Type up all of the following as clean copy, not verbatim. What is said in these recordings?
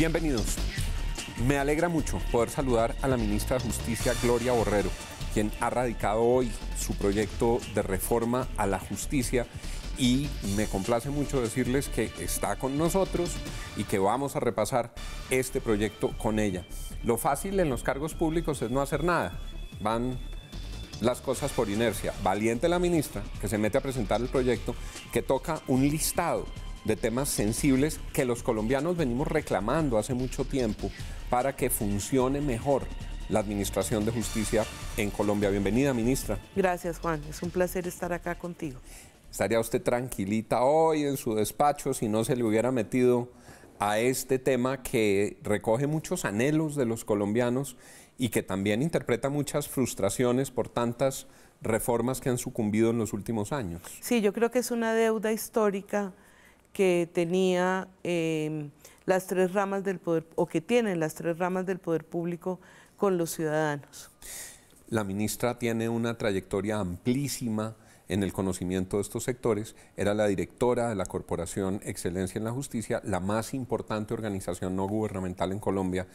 Bienvenidos. Me alegra mucho poder saludar a la ministra de Justicia, Gloria Borrero, quien ha radicado hoy su proyecto de reforma a la justicia, y me complace mucho decirles que está con nosotros y que vamos a repasar este proyecto con ella. Lo fácil en los cargos públicos es no hacer nada, van las cosas por inercia. Valiente la ministra que se mete a presentar el proyecto que toca un listado de temas sensibles que los colombianos venimos reclamando hace mucho tiempo para que funcione mejor la administración de justicia en Colombia. Bienvenida, ministra. Gracias, Juan. Es un placer estar acá contigo. ¿Estaría usted tranquilita hoy en su despacho si no se le hubiera metido a este tema que recoge muchos anhelos de los colombianos y que también interpreta muchas frustraciones por tantas reformas que han sucumbido en los últimos años? Sí, yo creo que es una deuda histórica que tenía las tres ramas del poder, o que tienen las tres ramas del poder público con los ciudadanos. La ministra tiene una trayectoria amplísima en el conocimiento de estos sectores. Era la directora de la Corporación Excelencia en la Justicia, la más importante organización no gubernamental en Colombia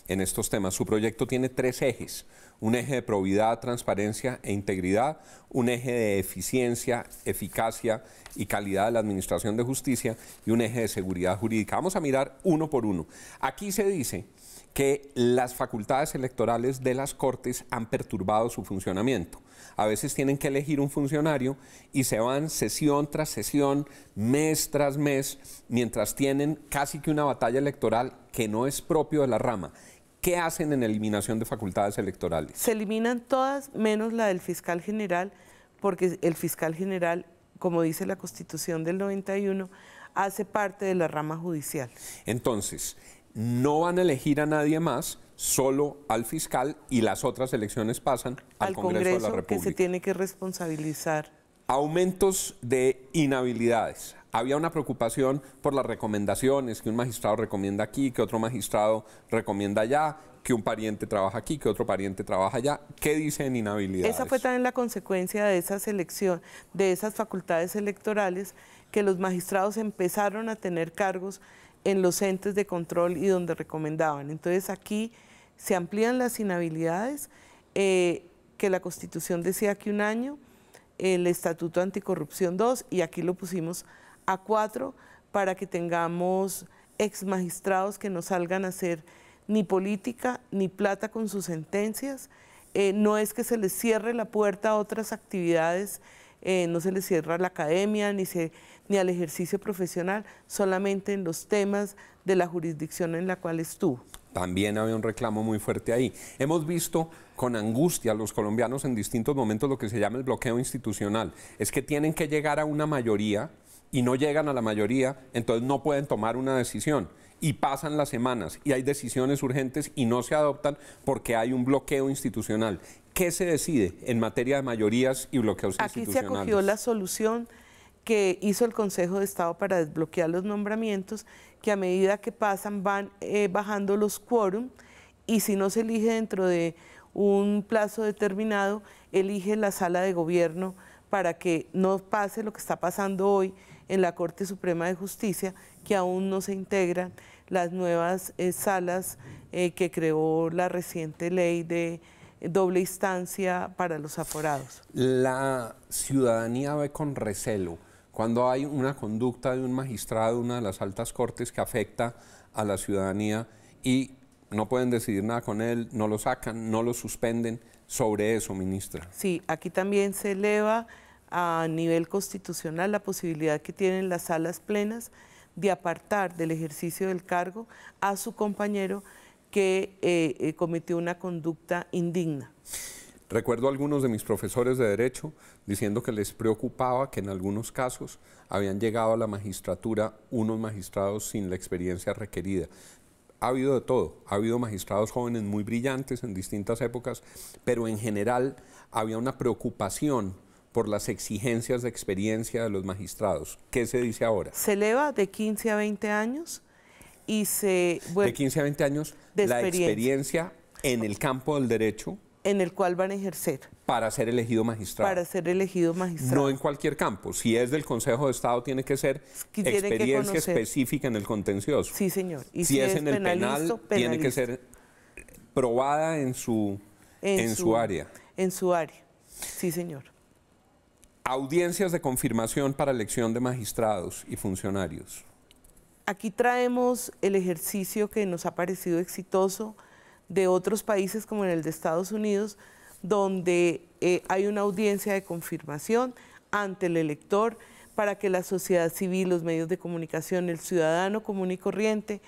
en estos temas. Su proyecto tiene tres ejes: un eje de probidad, transparencia e integridad, un eje de eficiencia, eficacia y calidad de la administración de justicia y un eje de seguridad jurídica. Vamos a mirar uno por uno. Aquí se dice que las facultades electorales de las Cortes han perturbado su funcionamiento. A veces tienen que elegir un funcionario y se van sesión tras sesión, mes tras mes, mientras tienen casi que una batalla electoral que no es propio de la rama. ¿Qué hacen en eliminación de facultades electorales? Se eliminan todas menos la del fiscal general, porque el fiscal general, como dice la Constitución del 91, hace parte de la rama judicial. Entonces, no van a elegir a nadie más, solo al fiscal, y las otras elecciones pasan al Congreso de la República. Que se tiene que responsabilizar. Aumentos de inhabilidades. Había una preocupación por las recomendaciones, que un magistrado recomienda aquí, que otro magistrado recomienda allá, que un pariente trabaja aquí, que otro pariente trabaja allá. ¿Qué dice en inhabilidades? Esa fue también la consecuencia de esa selección, de esas facultades electorales, que los magistrados empezaron a tener cargos en los entes de control y donde recomendaban. Entonces aquí se amplían las inhabilidades, que la Constitución decía que 1 año, el Estatuto Anticorrupción 2, y aquí lo pusimos a 4, para que tengamos exmagistrados que no salgan a hacer ni política ni plata con sus sentencias. No es que se les cierre la puerta a otras actividades, no se les cierra la academia ni al ejercicio profesional, solamente en los temas de la jurisdicción en la cual estuvo. También había un reclamo muy fuerte ahí. Hemos visto con angustia a los colombianos en distintos momentos lo que se llama el bloqueo institucional. Es que tienen que llegar a una mayoría y no llegan a la mayoría, entonces no pueden tomar una decisión. Y pasan las semanas y hay decisiones urgentes y no se adoptan porque hay un bloqueo institucional. ¿Qué se decide en materia de mayorías y bloqueos institucionales? Aquí se acogió la solución que hizo el Consejo de Estado para desbloquear los nombramientos, que a medida que pasan van bajando los quórum, y si no se elige dentro de un plazo determinado, elige la sala de gobierno para que no pase lo que está pasando hoy en la Corte Suprema de Justicia, que aún no se integran las nuevas salas que creó la reciente ley de doble instancia para los aforados. La ciudadanía ve con recelo cuando hay una conducta de un magistrado de una de las altas cortes que afecta a la ciudadanía y no pueden decidir nada con él, no lo sacan, no lo suspenden. Sobre eso, ministra. Sí, aquí también se eleva a nivel constitucional la posibilidad que tienen las salas plenas de apartar del ejercicio del cargo a su compañero que cometió una conducta indigna. Recuerdo a algunos de mis profesores de Derecho diciendo que les preocupaba que en algunos casos habían llegado a la magistratura unos magistrados sin la experiencia requerida. Ha habido de todo, ha habido magistrados jóvenes muy brillantes en distintas épocas, pero en general había una preocupación por las exigencias de experiencia de los magistrados. ¿Qué se dice ahora? Se eleva de 15 a 20 años y se... Bueno, de 15 a 20 años la experiencia en el campo del derecho en el cual van a ejercer. Para ser elegido magistrado. Para ser elegido magistrado. No en cualquier campo. Si es del Consejo de Estado, tiene que ser experiencia específica en el contencioso. Sí, señor. Y si es en el penal, tiene que ser probada en su área. En su área, sí, señor. Audiencias de confirmación para elección de magistrados y funcionarios. Aquí traemos el ejercicio que nos ha parecido exitoso de otros países como en el de Estados Unidos, donde hay una audiencia de confirmación ante el elector para que la sociedad civil, los medios de comunicación, el ciudadano común y corriente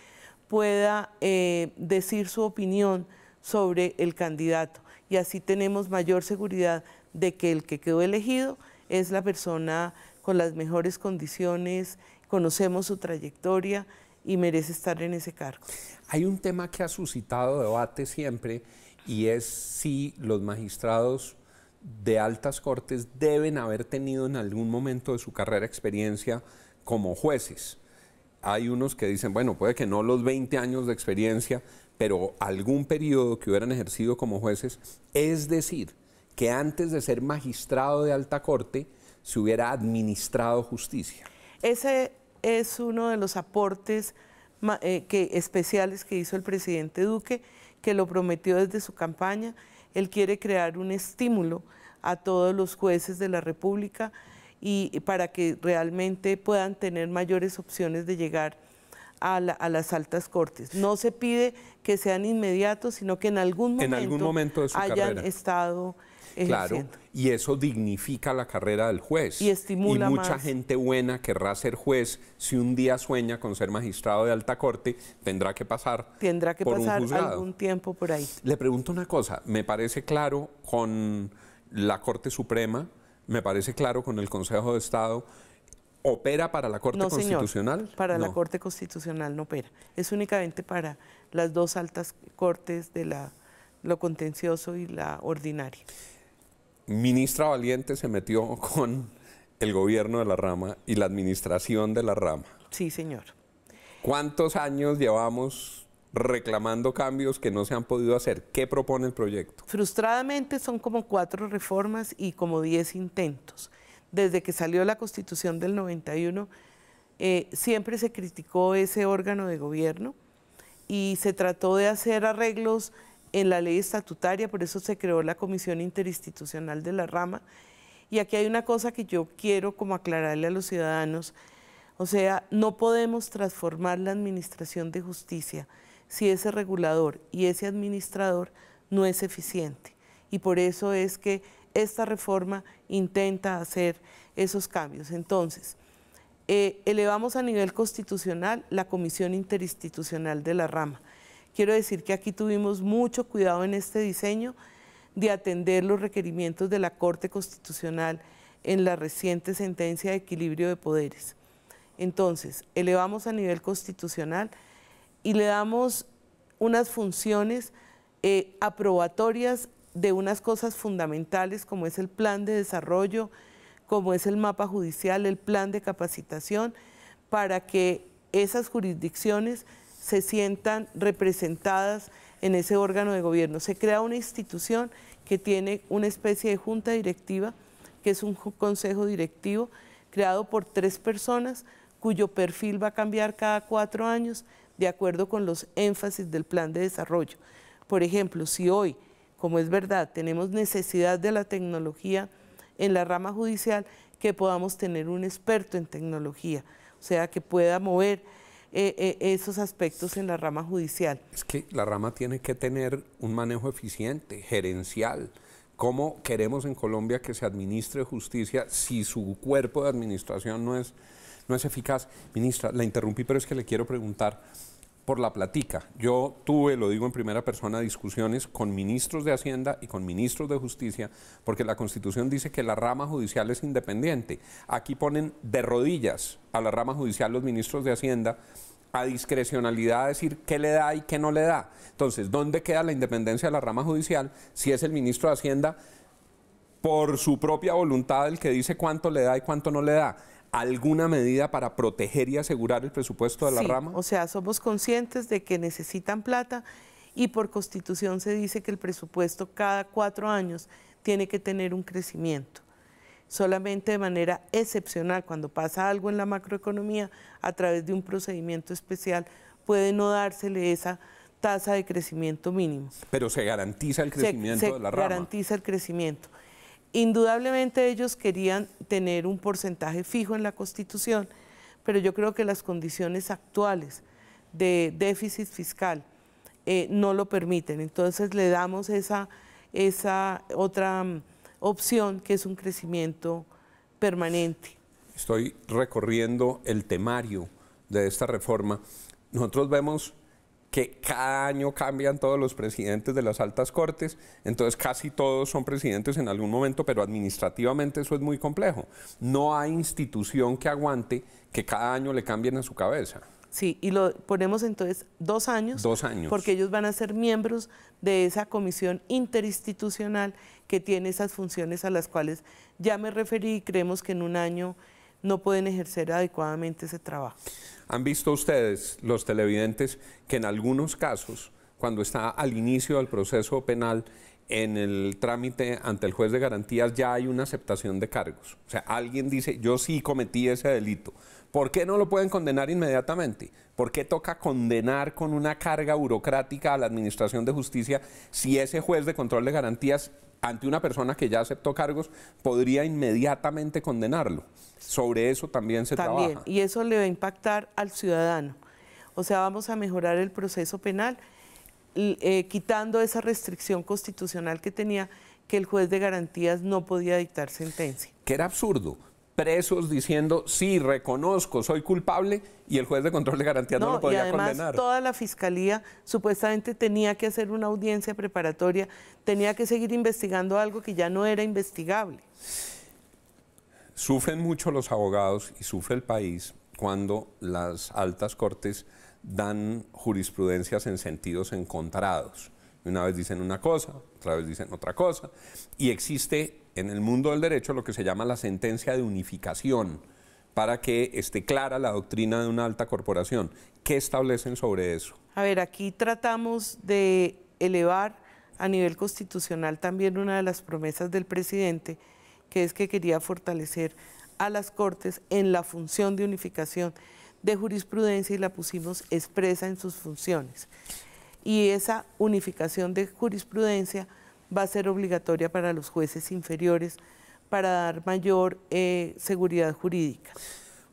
pueda decir su opinión sobre el candidato. Y así tenemos mayor seguridad de que el que quedó elegido es la persona con las mejores condiciones, conocemos su trayectoria y merece estar en ese cargo. Hay un tema que ha suscitado debate siempre y es si los magistrados de altas cortes deben haber tenido en algún momento de su carrera experiencia como jueces. Hay unos que dicen, bueno, puede que no los 20 años de experiencia, pero algún periodo que hubieran ejercido como jueces, es decir, que antes de ser magistrado de alta corte se hubiera administrado justicia. Ese es uno de los aportes especiales que hizo el presidente Duque, que lo prometió desde su campaña. Él quiere crear un estímulo a todos los jueces de la República y para que realmente puedan tener mayores opciones de llegar a las altas cortes. No se pide que sean inmediatos, sino que en algún momento de su hayan carrera. Estado ejerciendo. Claro, y eso dignifica la carrera del juez. Y estimula más. Y mucha más. gente buena querrá ser juez. Si un día sueña con ser magistrado de alta corte, tendrá que pasar por un juzgado. Algún tiempo por ahí. Le pregunto una cosa, me parece claro con la Corte Suprema, me parece claro con el Consejo de Estado. ¿Opera para la Corte Constitucional? Señor, para la Corte Constitucional no opera. Es únicamente para las dos altas cortes de lo contencioso y la ordinaria. Ministra Valiente se metió con el gobierno de la Rama y la administración de la Rama. Sí, señor. ¿Cuántos años llevamos reclamando cambios que no se han podido hacer? ¿Qué propone el proyecto? Frustradamente son como 4 reformas y como 10 intentos. Desde que salió la Constitución del 91, siempre se criticó ese órgano de gobierno y se trató de hacer arreglos en la ley estatutaria, por eso se creó la Comisión Interinstitucional de la Rama. Y aquí hay una cosa que yo quiero como aclararle a los ciudadanos, o sea, no podemos transformar la administración de justicia si ese regulador y ese administrador no es eficiente. Y por eso es que esta reforma intenta hacer esos cambios. Entonces, elevamos a nivel constitucional la Comisión Interinstitucional de la Rama. Quiero decir que aquí tuvimos mucho cuidado en este diseño de atender los requerimientos de la Corte Constitucional en la reciente sentencia de equilibrio de poderes. Entonces, elevamos a nivel constitucional y le damos unas funciones aprobatorias de unas cosas fundamentales como es el plan de desarrollo, como es el mapa judicial, el plan de capacitación, para que esas jurisdicciones se sientan representadas en ese órgano de gobierno. Se crea una institución que tiene una especie de junta directiva, que es un consejo directivo creado por 3 personas, cuyo perfil va a cambiar cada 4 años de acuerdo con los énfasis del plan de desarrollo. Por ejemplo, si hoy, como es verdad, tenemos necesidad de la tecnología en la rama judicial, que podamos tener un experto en tecnología, o sea, que pueda mover esos aspectos en la rama judicial. Es que la rama tiene que tener un manejo eficiente, gerencial. ¿Cómo queremos en Colombia que se administre justicia si su cuerpo de administración no es eficaz? Ministra, la interrumpí, pero es que le quiero preguntar por la platica. Yo tuve, lo digo en primera persona, discusiones con ministros de Hacienda y con ministros de Justicia, porque la Constitución dice que la rama judicial es independiente. Aquí ponen de rodillas a la rama judicial los ministros de Hacienda a discrecionalidad a decir qué le da y qué no le da. Entonces, ¿dónde queda la independencia de la rama judicial si es el ministro de Hacienda por su propia voluntad el que dice cuánto le da y cuánto no le da? ¿Alguna medida para proteger y asegurar el presupuesto de la rama? O sea, somos conscientes de que necesitan plata y por Constitución se dice que el presupuesto cada 4 años tiene que tener un crecimiento. Solamente de manera excepcional, cuando pasa algo en la macroeconomía, a través de un procedimiento especial, puede no dársele esa tasa de crecimiento mínimo. Pero se garantiza el crecimiento de la rama. Se garantiza el crecimiento. Indudablemente ellos querían tener un porcentaje fijo en la Constitución, pero yo creo que las condiciones actuales de déficit fiscal no lo permiten. Entonces le damos esa otra opción, que es un crecimiento permanente. Estoy recorriendo el temario de esta reforma. Nosotros vemos que cada año cambian todos los presidentes de las altas cortes, entonces casi todos son presidentes en algún momento, pero administrativamente eso es muy complejo. No hay institución que aguante que cada año le cambien a su cabeza. Sí, y lo ponemos entonces 2 años. 2 años. Porque ellos van a ser miembros de esa comisión interinstitucional que tiene esas funciones a las cuales ya me referí, y creemos que en un año no pueden ejercer adecuadamente ese trabajo. ¿Han visto ustedes, los televidentes, que en algunos casos, cuando está al inicio del proceso penal, en el trámite ante el juez de garantías ya hay una aceptación de cargos? O sea, alguien dice, yo sí cometí ese delito. ¿Por qué no lo pueden condenar inmediatamente? ¿Por qué toca condenar con una carga burocrática a la Administración de Justicia si ese juez de control de garantías, ante una persona que ya aceptó cargos, podría inmediatamente condenarlo? Sobre eso también se trabaja. Y eso le va a impactar al ciudadano. O sea, vamos a mejorar el proceso penal, quitando esa restricción constitucional que tenía, que el juez de garantías no podía dictar sentencia. Que era absurdo. Presos diciendo, sí, reconozco, soy culpable, y el juez de control de garantías no lo podía condenar. Y además toda la fiscalía supuestamente tenía que hacer una audiencia preparatoria, tenía que seguir investigando algo que ya no era investigable. Sufren mucho los abogados y sufre el país cuando las altas cortes dan jurisprudencias en sentidos encontrados. Una vez dicen una cosa, otra vez dicen otra cosa, y existe en el mundo del derecho lo que se llama la sentencia de unificación, para que esté clara la doctrina de una alta corporación. ¿Qué establecen sobre eso? A ver, aquí tratamos de elevar a nivel constitucional también una de las promesas del presidente, que es que quería fortalecer a las Cortes en la función de unificación de jurisprudencia, y la pusimos expresa en sus funciones. Y esa unificación de jurisprudencia va a ser obligatoria para los jueces inferiores para dar mayor seguridad jurídica.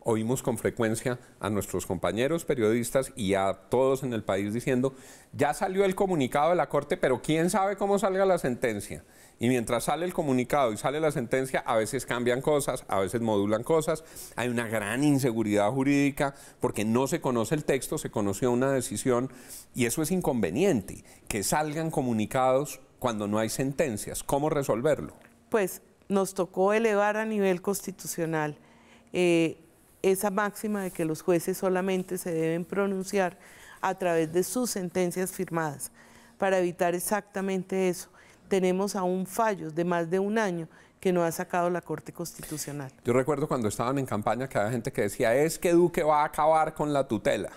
Oímos con frecuencia a nuestros compañeros periodistas y a todos en el país diciendo, ya salió el comunicado de la Corte, pero quién sabe cómo salga la sentencia. Y mientras sale el comunicado y sale la sentencia, a veces cambian cosas, a veces modulan cosas. Hay una gran inseguridad jurídica porque no se conoce el texto, se conoció una decisión, y eso es inconveniente, que salgan comunicados cuando no hay sentencias. ¿Cómo resolverlo? Pues nos tocó elevar a nivel constitucional esa máxima de que los jueces solamente se deben pronunciar a través de sus sentencias firmadas, para evitar exactamente eso. Tenemos aún fallos de más de 1 año que no ha sacado la Corte Constitucional. Yo recuerdo cuando estaban en campaña que había gente que decía, es que Duque va a acabar con la tutela.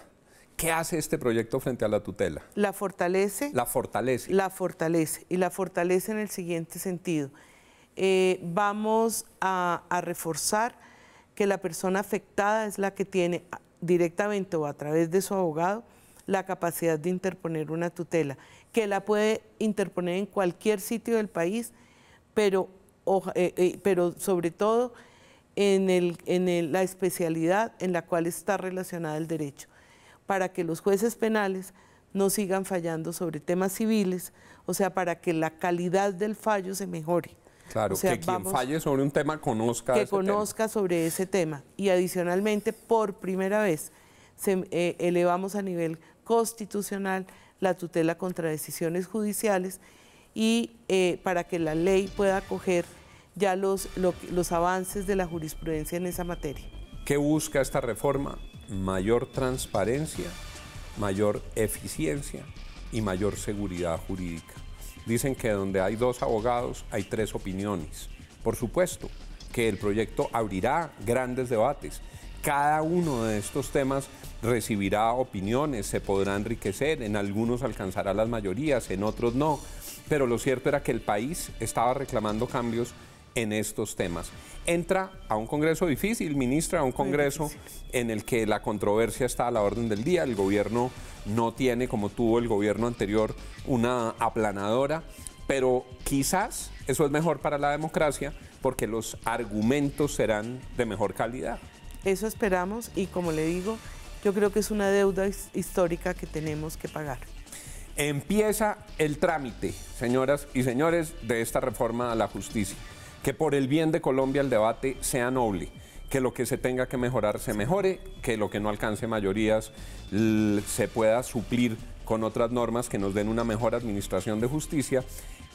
¿Qué hace este proyecto frente a la tutela? La fortalece. La fortalece. La fortalece, y la fortalece en el siguiente sentido. Vamos a reforzar que la persona afectada es la que tiene directamente o a través de su abogado la capacidad de interponer una tutela, que la puede interponer en cualquier sitio del país, pero sobre todo en la especialidad en la cual está relacionada el derecho, para que los jueces penales no sigan fallando sobre temas civiles, o sea, para que la calidad del fallo se mejore. Claro, o sea, que quien falle sobre un tema conozca ese tema. Que conozca sobre ese tema. Y adicionalmente, por primera vez, elevamos a nivel constitucional la tutela contra decisiones judiciales, y para que la ley pueda acoger ya los avances de la jurisprudencia en esa materia. ¿Qué busca esta reforma? Mayor transparencia, mayor eficiencia y mayor seguridad jurídica. Dicen que donde hay 2 abogados hay 3 opiniones. Por supuesto que el proyecto abrirá grandes debates, cada uno de estos temas recibirá opiniones, se podrá enriquecer, en algunos alcanzará las mayorías, en otros no, pero lo cierto era que el país estaba reclamando cambios en estos temas. Entra a un Congreso difícil, ministra, a un Congreso en el que la controversia está a la orden del día, el gobierno no tiene, como tuvo el gobierno anterior, una aplanadora, pero quizás eso es mejor para la democracia porque los argumentos serán de mejor calidad. Eso esperamos y, como le digo, yo creo que es una deuda histórica que tenemos que pagar. Empieza el trámite, señoras y señores, de esta reforma a la justicia. Que por el bien de Colombia el debate sea noble, que lo que se tenga que mejorar se mejore, que lo que no alcance mayorías se pueda suplir con otras normas que nos den una mejor administración de justicia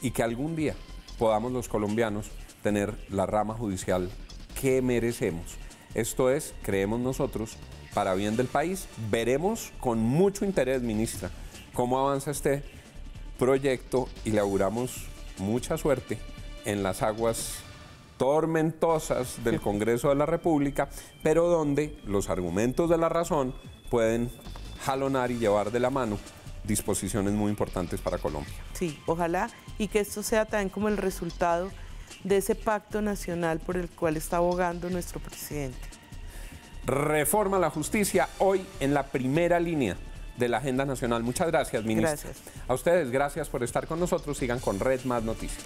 y que algún día podamos los colombianos tener la rama judicial que merecemos. Esto es, creemos nosotros, para bien del país. Veremos con mucho interés, ministra, cómo avanza este proyecto y le auguramos mucha suerte en las aguas tormentosas del Congreso de la República, pero donde los argumentos de la razón pueden jalonar y llevar de la mano disposiciones muy importantes para Colombia. Sí, ojalá, y que esto sea también como el resultado de ese pacto nacional por el cual está abogando nuestro presidente. Reforma a la justicia, hoy en la primera línea de la agenda nacional. Muchas gracias, ministra. Gracias. A ustedes, gracias por estar con nosotros. Sigan con Red Más Noticias.